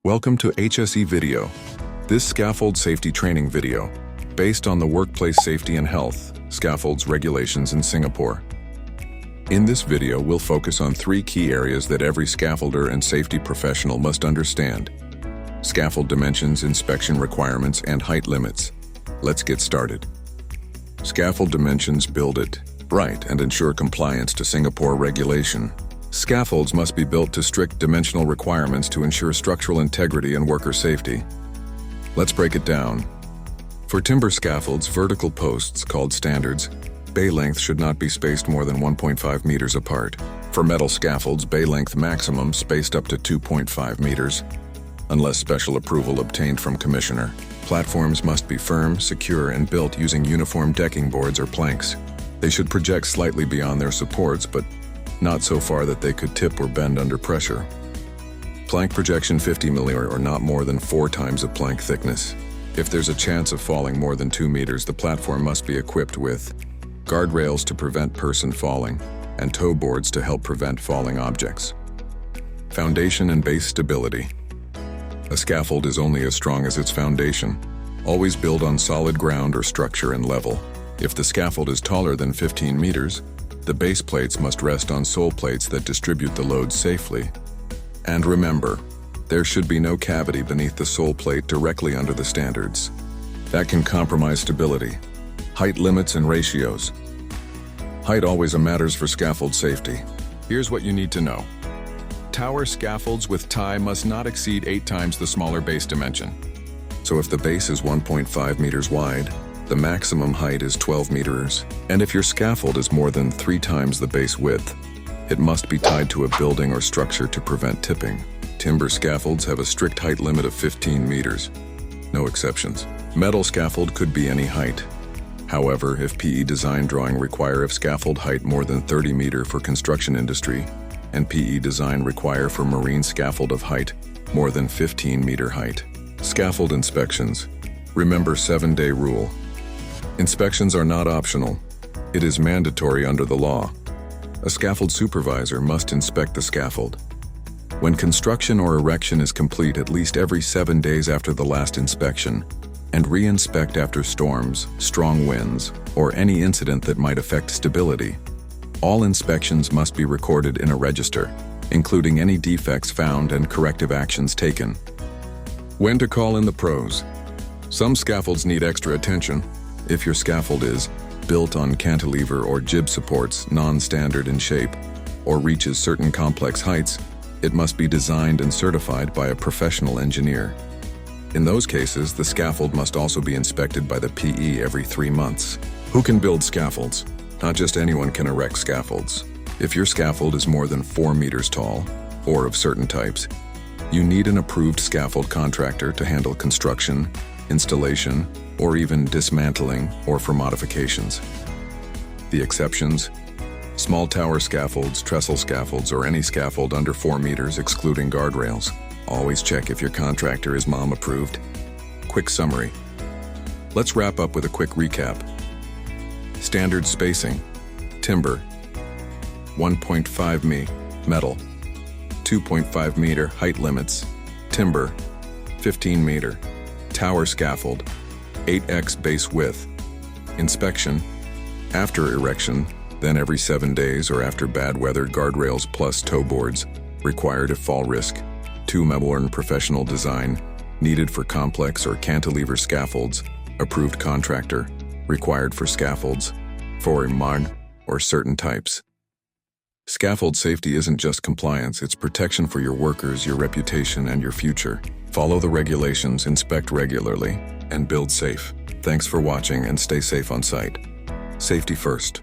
Welcome to HSE Video. This scaffold safety training video, based on the workplace safety and health, scaffolds regulations in Singapore. In this video, we'll focus on 3 key areas that every scaffolder and safety professional must understand: scaffold dimensions, inspection requirements, and height limits. Let's get started. Scaffold dimensions: build it right and ensure compliance to Singapore regulation. Scaffolds must be built to strict dimensional requirements to ensure structural integrity and worker safety. Let's break it down. For timber scaffolds, vertical posts, called standards, bay length should not be spaced more than 1.5 meters apart. For metal scaffolds, bay length maximum spaced up to 2.5 meters, unless special approval obtained from commissioner. Platforms must be firm, secure, and built using uniform decking boards or planks. They should project slightly beyond their supports, but not so far that they could tip or bend under pressure. Plank projection 50 mm or not more than 4 times the plank thickness. If there's a chance of falling more than 2 meters, the platform must be equipped with guardrails to prevent person falling and toe boards to help prevent falling objects. Foundation and base stability. A scaffold is only as strong as its foundation. Always build on solid ground or structure and level. If the scaffold is taller than 15 meters, the base plates must rest on sole plates that distribute the load safely. And remember, there should be no cavity beneath the sole plate directly under the standards. That can compromise stability. Height limits and ratios. Height always matters for scaffold safety. Here's what you need to know. Tower scaffolds with tie must not exceed 8 times the smaller base dimension. So if the base is 1.5 meters wide, the maximum height is 12 meters. And if your scaffold is more than 3 times the base width, it must be tied to a building or structure to prevent tipping. Timber scaffolds have a strict height limit of 15 meters. No exceptions. Metal scaffold could be any height. However, if PE design drawing require of scaffold height more than 30 meter for construction industry, and PE design require for marine scaffold of height more than 15 meter height. Scaffold inspections. Remember 7-day rule. Inspections are not optional. It is mandatory under the law. A scaffold supervisor must inspect the scaffold. When construction or erection is complete at least every 7 days after the last inspection, and re-inspect after storms, strong winds, or any incident that might affect stability. All inspections must be recorded in a register, including any defects found and corrective actions taken. When to call in the pros. Some scaffolds need extra attention. If your scaffold is built on cantilever or jib supports, non-standard in shape, or reaches certain complex heights, it must be designed and certified by a professional engineer. In those cases, the scaffold must also be inspected by the PE every 3 months. Who can build scaffolds? Not just anyone can erect scaffolds. If your scaffold is more than 4 meters tall, or of certain types, you need an approved scaffold contractor to handle construction, installation, or even dismantling or for modifications. The exceptions: small tower scaffolds, trestle scaffolds, or any scaffold under 4 meters excluding guardrails. Always check if your contractor is MOM approved. Quick summary. Let's wrap up with a quick recap. Standard spacing: timber 1.5 m, metal 2.5 meter. Height limits: timber 15 meter, tower scaffold 8x base width. Inspection: after erection, then every 7 days, or after bad weather, guardrails plus toe boards required if fall risk. 2 modern professional design needed for complex or cantilever scaffolds. Approved contractor required for scaffolds for modern or certain types. Scaffold safety isn't just compliance, it's protection for your workers, your reputation, and your future. Follow the regulations, inspect regularly, and build safe. Thanks for watching, and stay safe on site. Safety first.